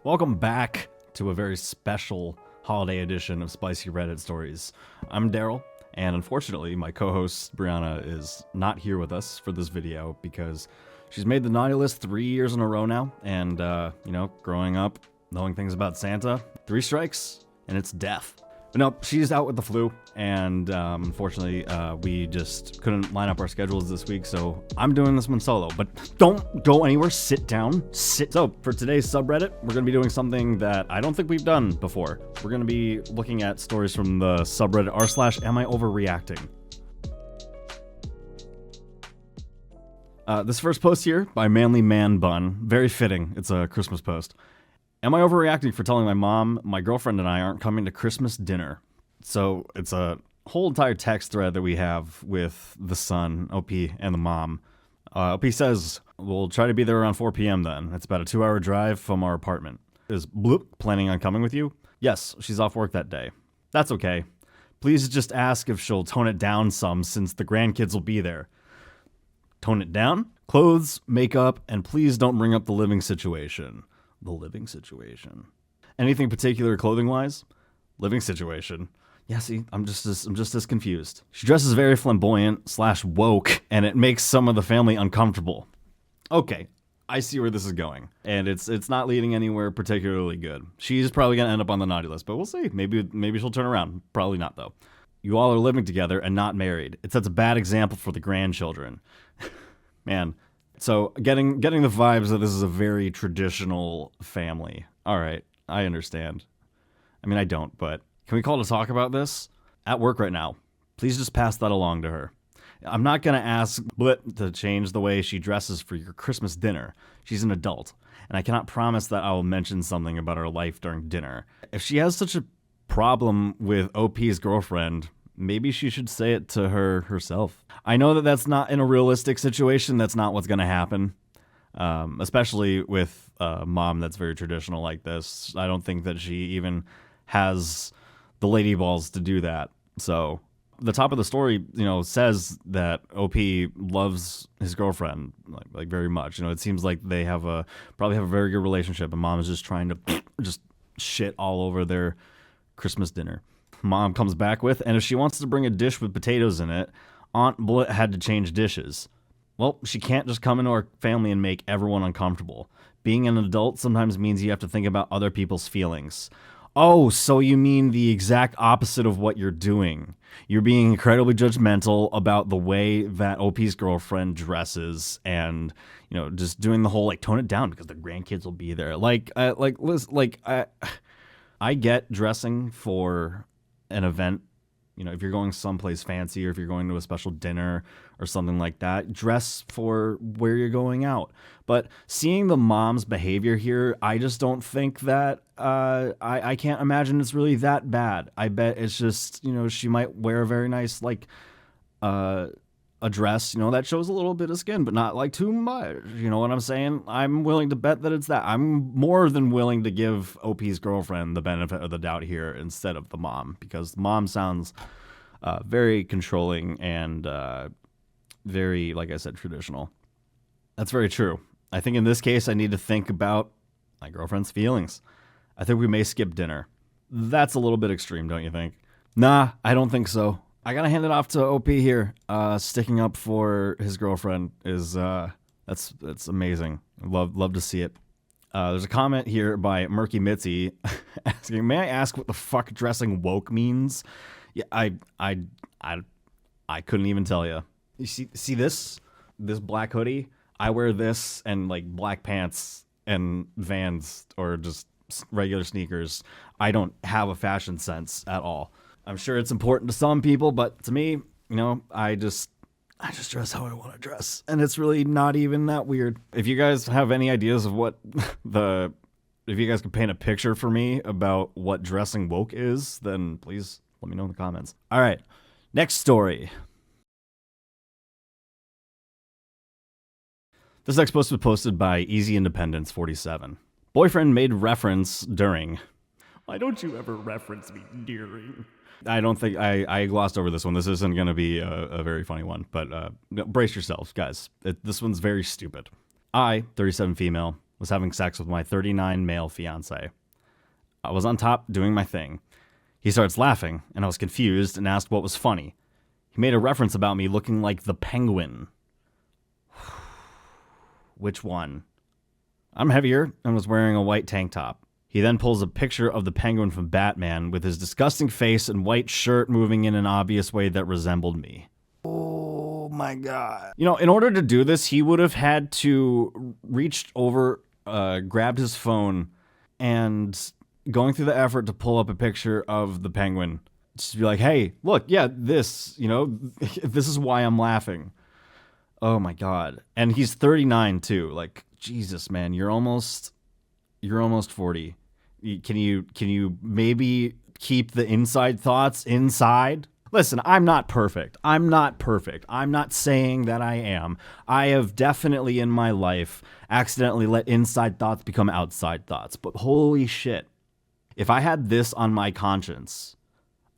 Welcome back to a very special holiday edition of Spicy Reddit Stories. I'm Darryl, and unfortunately, my co-host Brianna is not here with us for this video because she's made the naughty list 3 years in a row now, and, growing up, knowing things about Santa, 3 strikes, and it's death. But no, she's out with the flu, and unfortunately, we just couldn't line up our schedules this week, so I'm doing this one solo. But don't go anywhere, sit down, So, for today's subreddit, we're going to be doing something that I don't think we've done before. We're going to be looking at stories from the subreddit r/am I overreacting. This first post here by Manly Man Bun, very fitting. It's a Christmas post. Am I overreacting for telling my mom my girlfriend and I aren't coming to Christmas dinner? So it's a whole entire text thread that we have with the son, OP, and the mom. OP says, we'll try to be there around 4 p.m. then. It's about a 2-hour drive from our apartment. Is Bloop planning on coming with you? Yes, she's off work that day. That's okay. Please just ask if she'll tone it down some since the grandkids will be there. Tone it down? Clothes, makeup, and please don't bring up the living situation. The living situation. Anything particular clothing-wise? Living situation. Yeah, see, I'm just as confused. She dresses very flamboyant / woke, and it makes some of the family uncomfortable. Okay, I see where this is going, and it's not leading anywhere particularly good. She's probably gonna end up on the naughty list, but we'll see. Maybe she'll turn around. Probably not though. You all are living together and not married. It sets a bad example for the grandchildren. Man. So getting the vibes that this is a very traditional family. All right, I understand. I mean, I don't, but can we call to talk about this? At work right now. Please just pass that along to her. I'm not going to ask Blit to change the way she dresses for your Christmas dinner. She's an adult, and I cannot promise that I will mention something about her life during dinner. If she has such a problem with OP's girlfriend, maybe she should say it to her herself. I know that that's not in a realistic situation. That's not what's going to happen, especially with a mom that's very traditional like this. I don't think that she even has the lady balls to do that. So the top of the story, says that OP loves his girlfriend like very much. It seems like they probably have a very good relationship, and mom is just trying to just shit all over their Christmas dinner. Mom comes back with, and if she wants to bring a dish with potatoes in it, Aunt Blit had to change dishes. Well, she can't just come into our family and make everyone uncomfortable. Being an adult sometimes means you have to think about other people's feelings. Oh, so you mean the exact opposite of what you're doing. You're being incredibly judgmental about the way that OP's girlfriend dresses and, just doing the whole, tone it down because the grandkids will be there. I get dressing for an event, if you're going someplace fancy or if you're going to a special dinner or something like that, dress for where you're going out. But seeing the mom's behavior here, I just don't think that I can't imagine it's really that bad. I bet it's just, she might wear a very nice a dress, that shows a little bit of skin, but not too much. You know what I'm saying? I'm willing to bet that it's that. I'm more than willing to give OP's girlfriend the benefit of the doubt here instead of the mom, because the mom sounds very controlling and very, like I said, traditional. That's very true. I think in this case, I need to think about my girlfriend's feelings. I think we may skip dinner. That's a little bit extreme, don't you think? Nah, I don't think so. I gotta hand it off to OP here. Sticking up for his girlfriend is that's amazing. Love to see it. There's a comment here by Murky Mitzi asking, "May I ask what the fuck dressing woke means?" Yeah, I couldn't even tell you. You see this black hoodie? I wear this and black pants and Vans or just regular sneakers. I don't have a fashion sense at all. I'm sure it's important to some people, but to me, I just dress how I want to dress. And it's really not even that weird. If you guys have any ideas of if you guys could paint a picture for me about what dressing woke is, then please let me know in the comments. All right, next story. This next post was posted by Easy Independence 47. Boyfriend made reference during. Why don't you ever reference me during? I don't think I glossed over this one. This isn't going to be a very funny one, but brace yourselves, guys. This one's very stupid. I, 37 female, was having sex with my 39 male fiance. I was on top doing my thing. He starts laughing, and I was confused and asked what was funny. He made a reference about me looking like the Penguin. Which one? I'm heavier and was wearing a white tank top. He then pulls a picture of the Penguin from Batman with his disgusting face and white shirt moving in an obvious way that resembled me. Oh my God. You know, in order to do this, he would have had to reached over, grabbed his phone, and going through the effort to pull up a picture of the Penguin. Just be like, hey, look, yeah, this, this is why I'm laughing. Oh my God. And he's 39 too. Like, Jesus, man, you're almost 40. Can you maybe keep the inside thoughts inside? Listen, I'm not perfect. I'm not saying that I am. I have definitely in my life accidentally let inside thoughts become outside thoughts. But holy shit. If I had this on my conscience,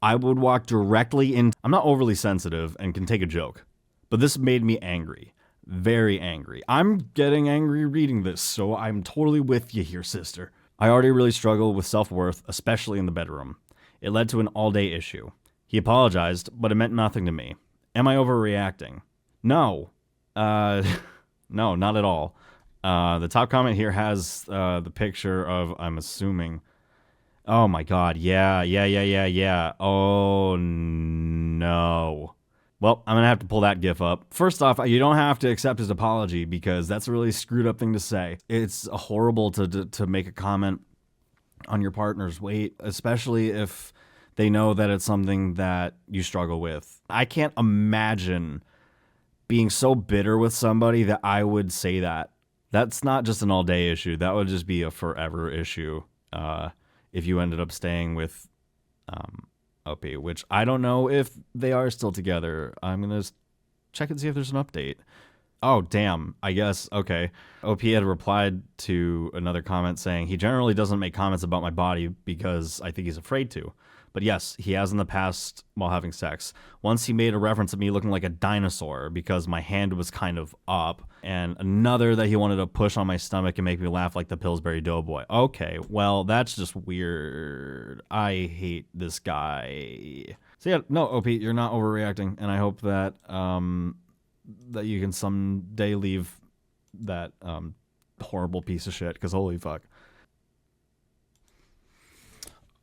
I would walk directly in. I'm not overly sensitive and can take a joke, but this made me angry. Very angry. I'm getting angry reading this, so I'm totally with you here, sister. I already really struggle with self-worth, especially in the bedroom. It led to an all-day issue. He apologized, but it meant nothing to me. Am I overreacting? No. No, not at all. The top comment here has the picture of, I'm assuming... Oh my God, yeah. Oh no. Well, I'm gonna have to pull that gif up. First off, you don't have to accept his apology because that's a really screwed up thing to say. It's horrible to make a comment on your partner's weight, especially if they know that it's something that you struggle with. I can't imagine being so bitter with somebody that I would say that. That's not just an all-day issue. That would just be a forever issue. If you ended up staying with OP, which I don't know if they are still together. I'm going to check and see if there's an update. Oh, damn. I guess. Okay. OP had replied to another comment saying, he generally doesn't make comments about my body because I think he's afraid to. But yes, he has in the past while having sex. Once he made a reference of me looking like a dinosaur because my hand was kind of up. And another that he wanted to push on my stomach and make me laugh like the Pillsbury Doughboy. Okay, well, that's just weird. I hate this guy. So yeah, no, OP, you're not overreacting. And I hope that that you can someday leave that horrible piece of shit, because holy fuck.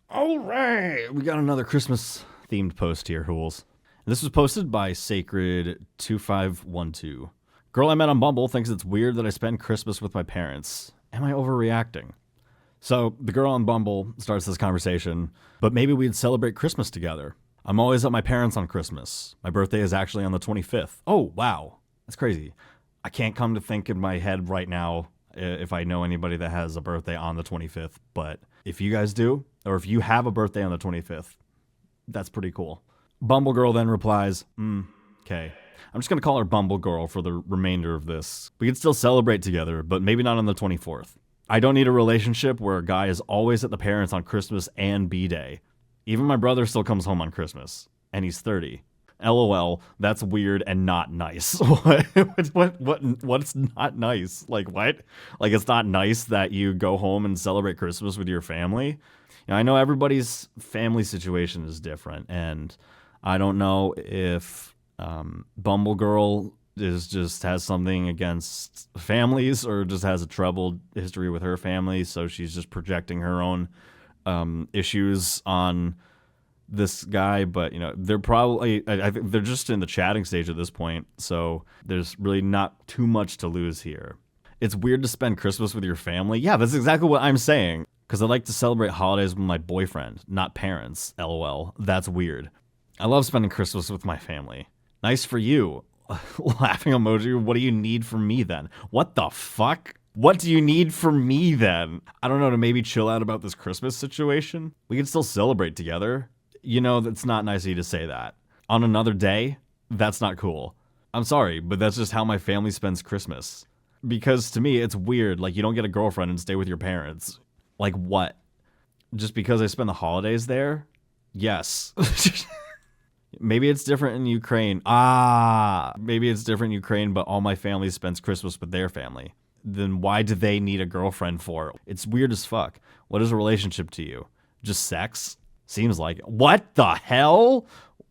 All right, we got another Christmas themed post here, Hools. This was posted by Sacred2512. Girl I met on Bumble thinks it's weird that I spend Christmas with my parents. Am I overreacting? So the girl on Bumble starts this conversation, but maybe we'd celebrate Christmas together. I'm always at my parents' on Christmas. My birthday is actually on the 25th. Oh, wow. That's crazy. I can't come to think in my head right now if I know anybody that has a birthday on the 25th, but if you guys do, or if you have a birthday on the 25th, that's pretty cool. Bumble girl then replies, okay. I'm just going to call her Bumble girl for the remainder of this. We can still celebrate together, but maybe not on the 24th. I don't need a relationship where a guy is always at the parents on Christmas and B-Day. Even my brother still comes home on Christmas, and he's 30. LOL, that's weird and not nice. What's not nice? Like, what? Like, it's not nice that you go home and celebrate Christmas with your family? You know, I know everybody's family situation is different, and I don't know if Bumble Girl has something against families or just has a troubled history with her family, so she's just projecting her own issues on this guy. But, you know, they're probably, I think they're just in the chatting stage at this point, so there's really not too much to lose here. It's weird to spend Christmas with your family. Yeah, that's exactly what I'm saying, because I like to celebrate holidays with my boyfriend, not parents. LOL, that's weird. I love spending Christmas with my family. Nice for you. Laughing emoji. What do you need from me then? What the fuck? What do you need from me then? I don't know, to maybe chill out about this Christmas situation? We can still celebrate together. You know, that's not nice of you to say that. On another day? That's not cool. I'm sorry, but that's just how my family spends Christmas. Because to me, it's weird. Like, you don't get a girlfriend and stay with your parents. Like, what? Just because I spend the holidays there? Yes. Maybe it's different in Ukraine. Maybe it's different in Ukraine, but all my family spends Christmas with their family. then why do they need a girlfriend for? It's weird as fuck. What is a relationship to you? Just sex? Seems like it. What the hell?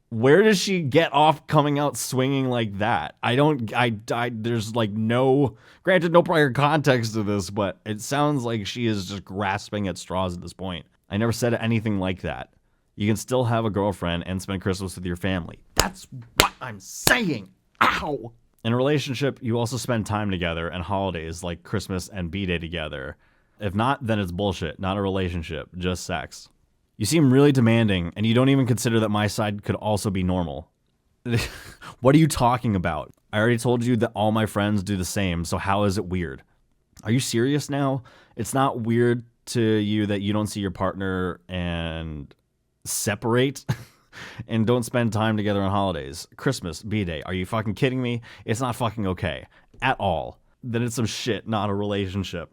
Where does she get off coming out swinging like that? There's like no, granted, no prior context to this, but it sounds like she is just grasping at straws at this point. I never said anything like that. You can still have a girlfriend and spend Christmas with your family. That's what I'm saying. Ow! In a relationship, you also spend time together and holidays like Christmas and B-Day together. If not, then it's bullshit. Not a relationship, just sex. You seem really demanding, and you don't even consider that my side could also be normal. What are you talking about? I already told you that all my friends do the same, so how is it weird? Are you serious now? It's not weird to you that you don't see your partner and separate and don't spend time together on holidays. Christmas, B-Day. Are you fucking kidding me? It's not fucking okay. At all. Then it's some shit, not a relationship.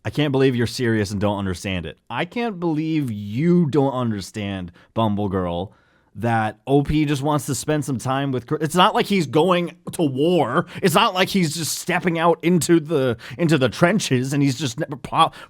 I can't believe you're serious and don't understand it. I can't believe you don't understand, Bumble Girl, that OP just wants to spend some time with... It's not like he's going to war. It's not like he's just stepping out into the trenches and he's just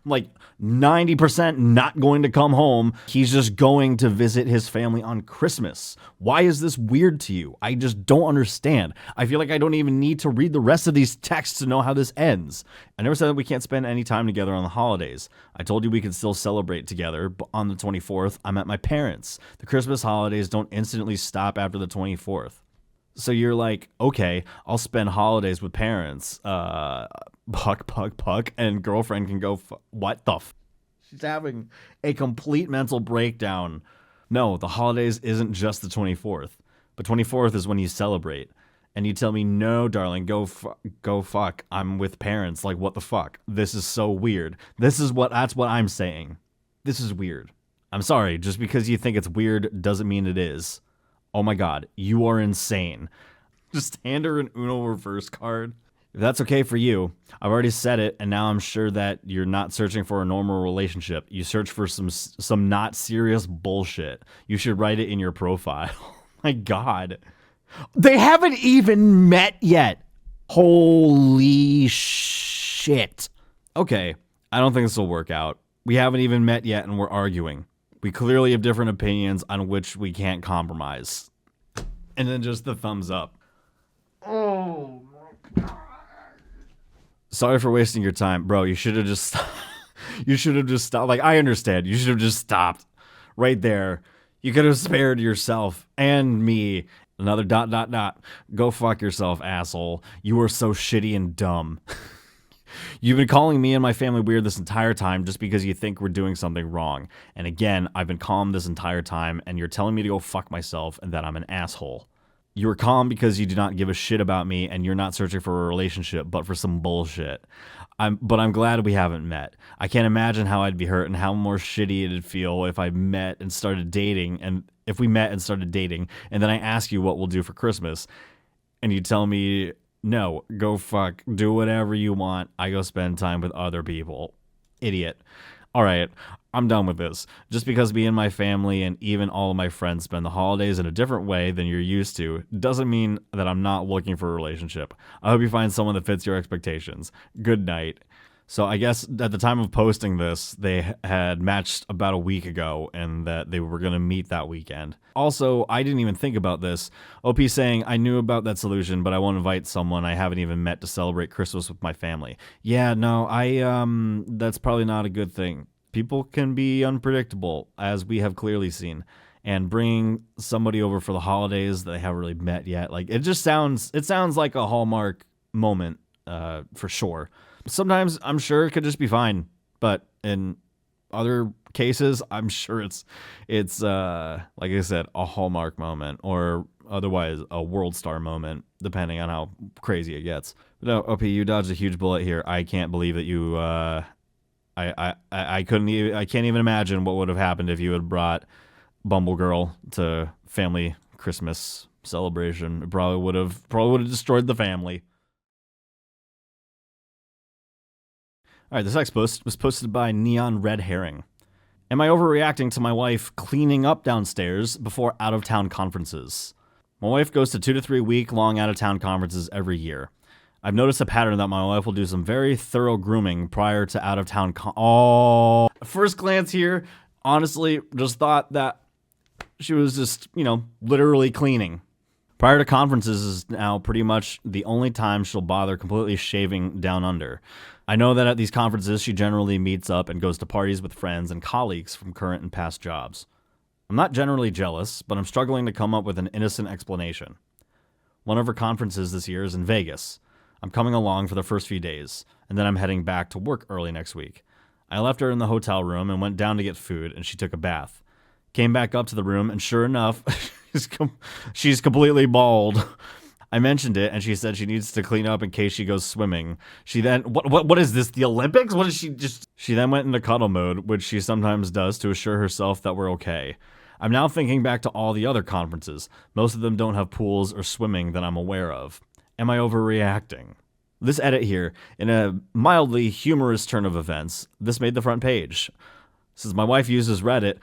like 90% not going to come home. He's just going to visit his family on Christmas. Why is this weird to you? I just don't understand. I feel like I don't even need to read the rest of these texts to know how this ends. I never said that we can't spend any time together on the holidays. I told you we could still celebrate together, but on the 24th, I'm at my parents'. The Christmas holidays don't instantly stop after the 24th. So you're like, okay, I'll spend holidays with parents. Puck, and girlfriend can go, what the She's having a complete mental breakdown. No, the holidays isn't just the 24th. But 24th is when you celebrate. And you tell me, no, darling, go fuck. I'm with parents. Like, what the fuck? This is so weird. That's what I'm saying. This is weird. I'm sorry, just because you think it's weird doesn't mean it is. Oh my god, you are insane. Just hand her an Uno reverse card. If that's okay for you, I've already said it, and now I'm sure that you're not searching for a normal relationship. You search for some not serious bullshit. You should write it in your profile. Oh my god. They haven't even met yet. Holy shit. Okay, I don't think this will work out. We haven't even met yet, and we're arguing. We clearly have different opinions on which we can't compromise. And then just the thumbs up. Oh my god. Sorry for wasting your time. Bro, you should have just you should have just stopped. Like, I understand. You should have just stopped right there. You could have spared yourself and me. Another ... Go fuck yourself, asshole. You are so shitty and dumb. You've been calling me and my family weird this entire time just because you think we're doing something wrong. And again, I've been calm this entire time, and you're telling me to go fuck myself and that I'm an asshole. You were calm because you do not give a shit about me, and you're not searching for a relationship, but for some bullshit. But I'm glad we haven't met. I can't imagine how I'd be hurt and how more shitty it'd feel if I met and started dating, and if we met and started dating, and then I ask you what we'll do for Christmas, and you tell me, no, go fuck, do whatever you want. I go spend time with other people. Idiot. All right, I'm done with this. Just because me and my family and even all of my friends spend the holidays in a different way than you're used to doesn't mean that I'm not looking for a relationship. I hope you find someone that fits your expectations. Good night. So I guess at the time of posting this, they had matched about a week ago and that they were going to meet that weekend. Also, I didn't even think about this. OP saying, I knew about that solution, but I won't invite someone I haven't even met to celebrate Christmas with my family. Yeah, no, that's probably not a good thing. People can be unpredictable, as we have clearly seen. And bringing somebody over for the holidays that they haven't really met yet, like, it sounds like a Hallmark moment, for sure. Sometimes I'm sure it could just be fine, but in other cases, I'm sure it's like I said, a Hallmark moment, or otherwise a World Star moment, depending on how crazy it gets. But no, OP, you dodged a huge bullet here. I can't believe that you. I can't even imagine what would have happened if you had brought Bumble Girl to family Christmas celebration. It probably would have destroyed the family. All right, this next post was posted by Neon Red Herring. Am I overreacting to my wife cleaning up downstairs before out-of-town conferences? My wife goes to 2 to 3 week-long out-of-town conferences every year. I've noticed a pattern that my wife will do some very thorough grooming prior to out-of-town oh, first glance here, honestly, just thought that she was just, literally cleaning. Prior to conferences is now pretty much the only time she'll bother completely shaving down under. I know that at these conferences, she generally meets up and goes to parties with friends and colleagues from current and past jobs. I'm not generally jealous, but I'm struggling to come up with an innocent explanation. One of her conferences this year is in Vegas. I'm coming along for the first few days, and then I'm heading back to work early next week. I left her in the hotel room and went down to get food, and she took a bath. Came back up to the room, and sure enough, she's completely bald. I mentioned it, and she said she needs to clean up in case she goes swimming. She then, what is this, the Olympics? What is she just? She then went into cuddle mode, which she sometimes does to assure herself that we're okay. I'm now thinking back to all the other conferences. Most of them don't have pools or swimming that I'm aware of. Am I overreacting? This edit here, in a mildly humorous turn of events, this made the front page. Since my wife uses Reddit,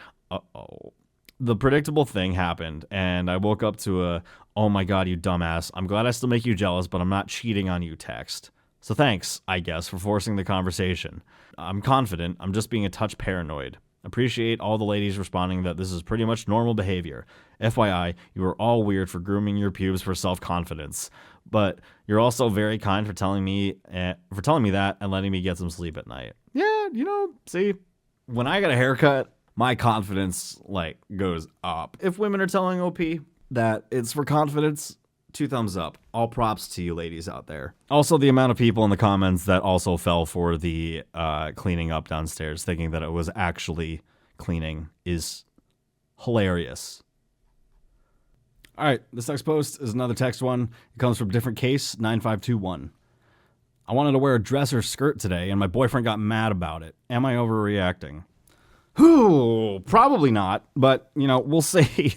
the predictable thing happened, and I woke up to a, "Oh my god, you dumbass, I'm glad I still make you jealous, but I'm not cheating on you" text. So thanks, I guess, for forcing the conversation. I'm confident, I'm just being a touch paranoid. Appreciate all the ladies responding that this is pretty much normal behavior. FYI, you are all weird for grooming your pubes for self-confidence, but you're also very kind for telling me that and letting me get some sleep at night. Yeah, see, when I get a haircut, my confidence goes up. If women are telling OP that it's for confidence, 2 thumbs up. All props to you ladies out there. Also, the amount of people in the comments that also fell for the cleaning up downstairs, thinking that it was actually cleaning, is hilarious. All right, this next post is another text one. It comes from different case 9521. I wanted to wear a dress or skirt today, and my boyfriend got mad about it. Am I overreacting? Probably not, but, we'll see.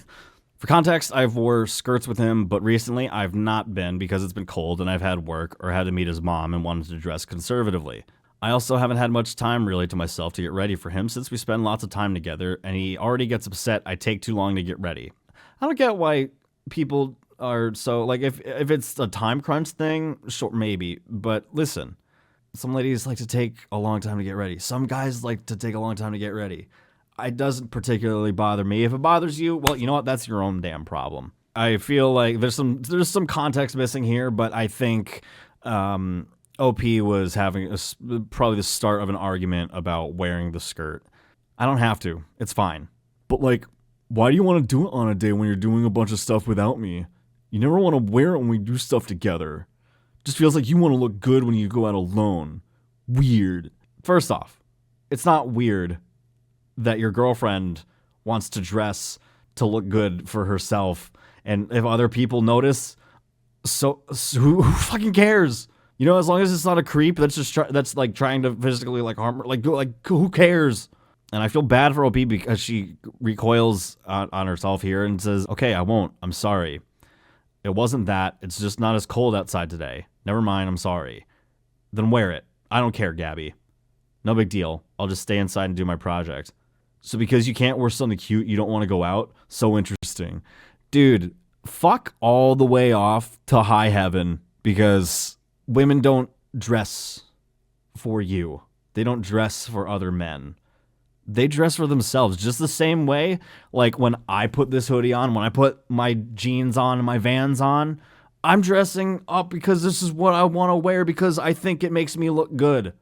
For context, I've wore skirts with him, but recently I've not been because it's been cold and I've had work or had to meet his mom and wanted to dress conservatively. I also haven't had much time really to myself to get ready for him since we spend lots of time together and he already gets upset I take too long to get ready. I don't get why people are so, if it's a time crunch thing, sure, maybe, but listen. Some ladies like to take a long time to get ready. Some guys like to take a long time to get ready. It doesn't particularly bother me. If it bothers you, well, you know what? That's your own damn problem. I feel like there's some context missing here, but I think OP was having probably the start of an argument about wearing the skirt. I don't have to. It's fine. But why do you want to do it on a day when you're doing a bunch of stuff without me? You never want to wear it when we do stuff together. Just feels like you want to look good when you go out alone. Weird. First off, it's not weird that your girlfriend wants to dress to look good for herself. And if other people notice, so who fucking cares? As long as it's not a creep that's just trying to physically harm her, who cares? And I feel bad for OP because she recoils on herself here and says, "Okay, I won't. I'm sorry. It wasn't that. It's just not as cold outside today. Never mind, I'm sorry." Then wear it. I don't care, Gabby. No big deal. I'll just stay inside and do my project. So because you can't wear something cute, you don't want to go out? So interesting. Dude, fuck all the way off to high heaven because women don't dress for you. They don't dress for other men. They dress for themselves just the same way. When I put this hoodie on, when I put my jeans on and my Vans on, I'm dressing up because this is what I want to wear because I think it makes me look good.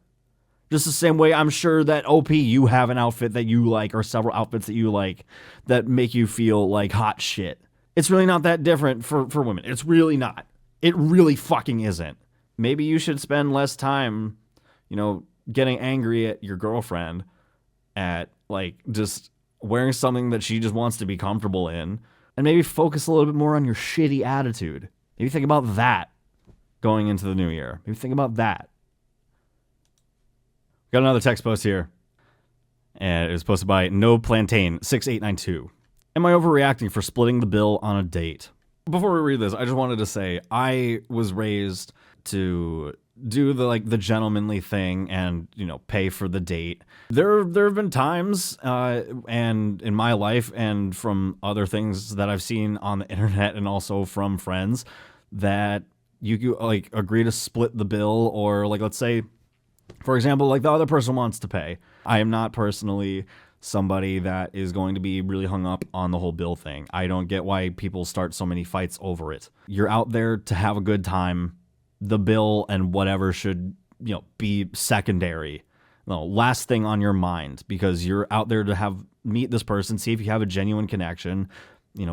Just the same way I'm sure that OP, you have an outfit that you like or several outfits that you like that make you feel like hot shit. It's really not that different for women. It's really not. It really fucking isn't. Maybe you should spend less time, getting angry at your girlfriend at just wearing something that she just wants to be comfortable in and maybe focus a little bit more on your shitty attitude. Maybe think about that going into the new year. Maybe think about that. Got another text post here. And it was posted by No Plantain 6892. Am I overreacting for splitting the bill on a date? Before we read this, I just wanted to say I was raised to do the gentlemanly thing and pay for the date. There have been times and in my life and from other things that I've seen on the internet and also from friends that you like agree to split the bill, or like let's say, for example, like the other person wants to pay. I am not personally somebody that is going to be really hung up on the whole bill thing. I don't get why people start so many fights over it. You're out there to have a good time. The bill and whatever should, be secondary. No, last thing on your mind, because you're out there to meet this person, see if you have a genuine connection,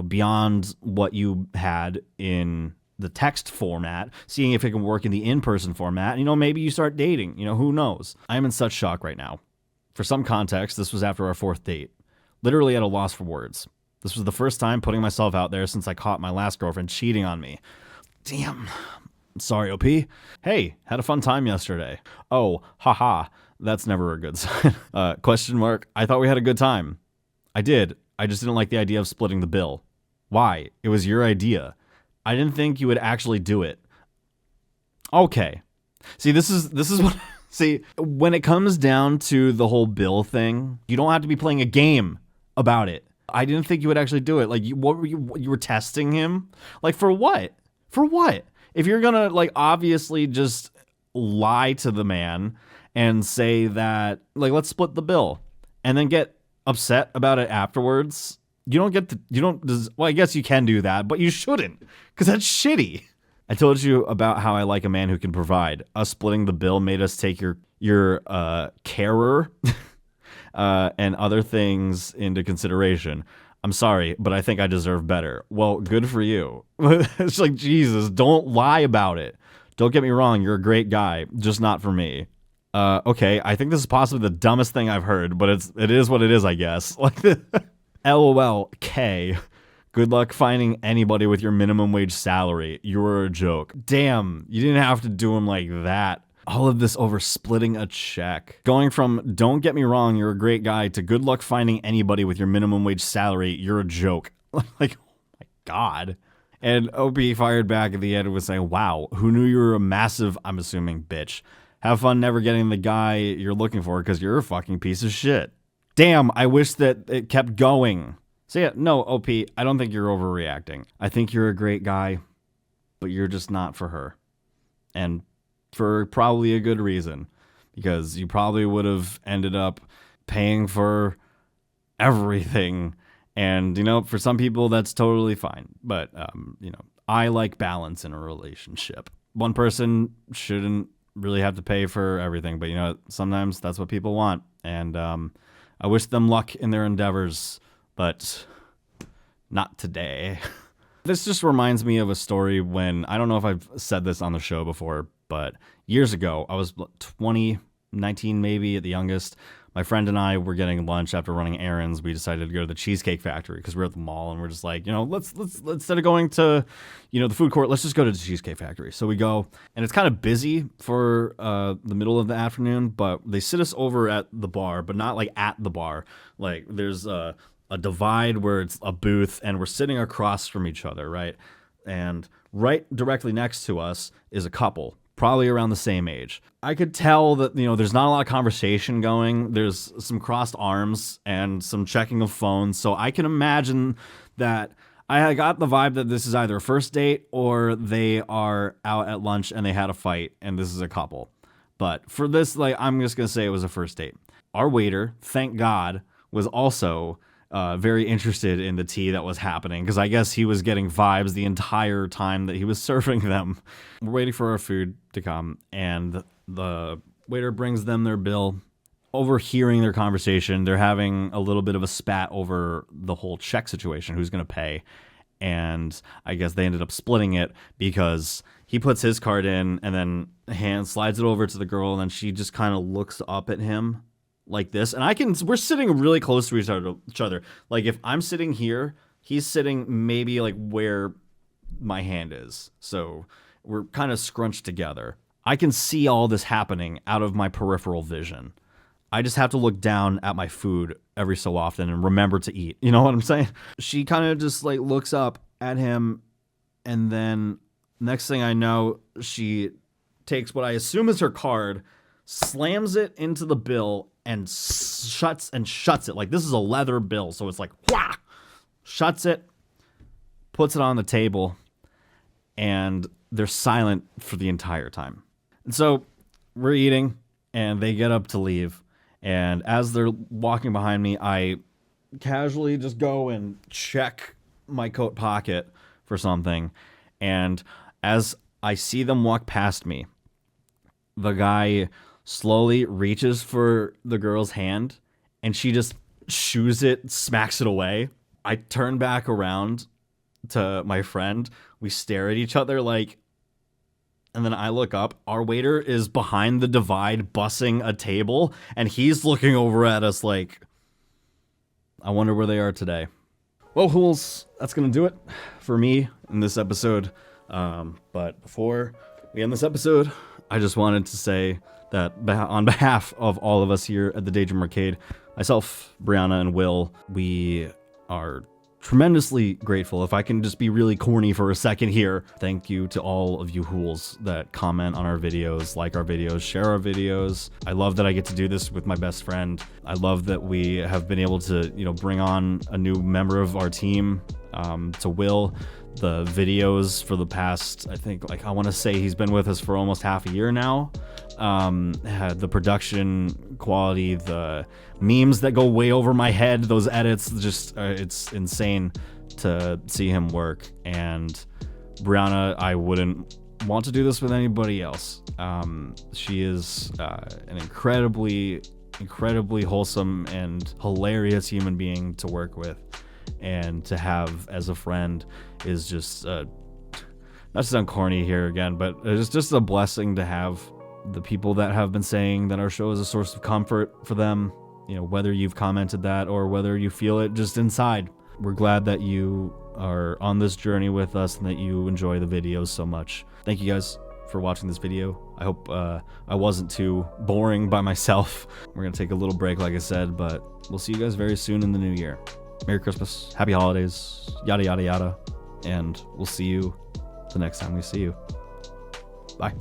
beyond what you had in the text format, seeing if it can work in the in-person format. Maybe you start dating, who knows? I'm in such shock right now. For some context, this was after our 4th date. Literally at a loss for words. This was the first time putting myself out there since I caught my last girlfriend cheating on me. Damn. Sorry, OP. Hey, had a fun time yesterday. Oh, haha. That's never a good sign. Question mark. I thought we had a good time. I did. I just didn't like the idea of splitting the bill. Why? It was your idea. I didn't think you would actually do it. Okay. See, this is what... See, when it comes down to the whole bill thing, you don't have to be playing a game about it. I didn't think you would actually do it. Like, you were testing him? Like, for what? For what? If you're gonna, like, obviously just lie to the man and say that, like, let's split the bill, and then get upset about it afterwards, well, I guess you can do that, but you shouldn't, because that's shitty. I told you about how I like a man who can provide. Us splitting the bill made us take your carer and other things into consideration. I'm sorry, but I think I deserve better. Well, good for you. It's like, Jesus, don't lie about it. Don't get me wrong, you're a great guy, just not for me. Okay, I think this is possibly the dumbest thing I've heard, but it is what it is, I guess. Like, LOL, K. Good luck finding anybody with your minimum wage salary. You were a joke. Damn, you didn't have to do him like that. All of this over splitting a check. Going from, don't get me wrong, you're a great guy, to good luck finding anybody with your minimum wage salary. You're a joke. Like, oh my God. And OP fired back at the end and was saying, wow, who knew you were a massive, I'm assuming, bitch. Have fun never getting the guy you're looking for because you're a fucking piece of shit. Damn, I wish that it kept going. So yeah, no, OP, I don't think you're overreacting. I think you're a great guy, but you're just not for her. And for probably a good reason, because you probably would have ended up paying for everything. And, for some people, that's totally fine. But, I like balance in a relationship. One person shouldn't really have to pay for everything, but, sometimes that's what people want. And I wish them luck in their endeavors. But not today. This just reminds me of a story when, I don't know if I've said this on the show before, but years ago, I was 20, 19 maybe at the youngest. My friend and I were getting lunch after running errands. We decided to go to the Cheesecake Factory because we were at the mall and we're just like, let's instead of going to, the food court, let's just go to the Cheesecake Factory. So we go, and it's kind of busy for the middle of the afternoon, but they sit us over at the bar, but not like at the bar. Like there's a divide where it's a booth and we're sitting across from each other, right? And right directly next to us is a couple, probably around the same age. I could tell that, there's not a lot of conversation going. There's some crossed arms and some checking of phones. So I can imagine that I got the vibe that this is either a first date or they are out at lunch and they had a fight and this is a couple. But for this, I'm just going to say it was a first date. Our waiter, thank God, was also very interested in the tea that was happening because I guess he was getting vibes the entire time that he was serving them. We're waiting for our food to come, and the waiter brings them their bill. Overhearing their conversation, they're having a little bit of a spat over the whole check situation, who's going to pay. And I guess they ended up splitting it because he puts his card in and then slides it over to the girl, and then she just kind of looks up at him like this. And we're sitting really close to each other. Like if I'm sitting here, he's sitting maybe like where my hand is. So we're kind of scrunched together. I can see all this happening out of my peripheral vision. I just have to look down at my food every so often and remember to eat. You know what I'm saying? She kind of just like looks up at him, and then next thing I know, she takes what I assume is her card, slams it into the bill, and shuts it. Like this is a leather bill, so it's like, wah! Shuts it, puts it on the table, and they're silent for the entire time. And so we're eating, and they get up to leave. And as they're walking behind me, I casually just go and check my coat pocket for something. And as I see them walk past me, the guy slowly reaches for the girl's hand, and she just shoos it, smacks it away. I turn back around to my friend. We stare at each other like, and then I look up. Our waiter is behind the divide bussing a table, and he's looking over at us like, I wonder where they are today. Well, Hools, that's going to do it for me in this episode. But before we end this episode, I just wanted to say that on behalf of all of us here at the Daydream Arcade, myself, Brianna, and Will, we are tremendously grateful. If I can just be really corny for a second here, thank you to all of you Hools that comment on our videos, like our videos, share our videos. I love that I get to do this with my best friend. I love that we have been able to, bring on a new member of our team, to Will. The videos for the past, I want to say he's been with us for almost half a year now. Had the production quality, the memes that go way over my head, those edits, just it's insane to see him work. And Brianna, I wouldn't want to do this with anybody else. She is an incredibly wholesome and hilarious human being to work with, and to have as a friend is just not to sound corny here again, but it's just a blessing to have the people that have been saying that our show is a source of comfort for them, whether you've commented that or whether you feel it just inside. We're glad that you are on this journey with us and that you enjoy the videos so much. Thank you guys for watching this video. I hope I wasn't too boring by myself. We're gonna take a little break, like I said, but we'll see you guys very soon in the new year. Merry Christmas, Happy Holidays, yada yada yada, and we'll see you the next time we see you. Bye.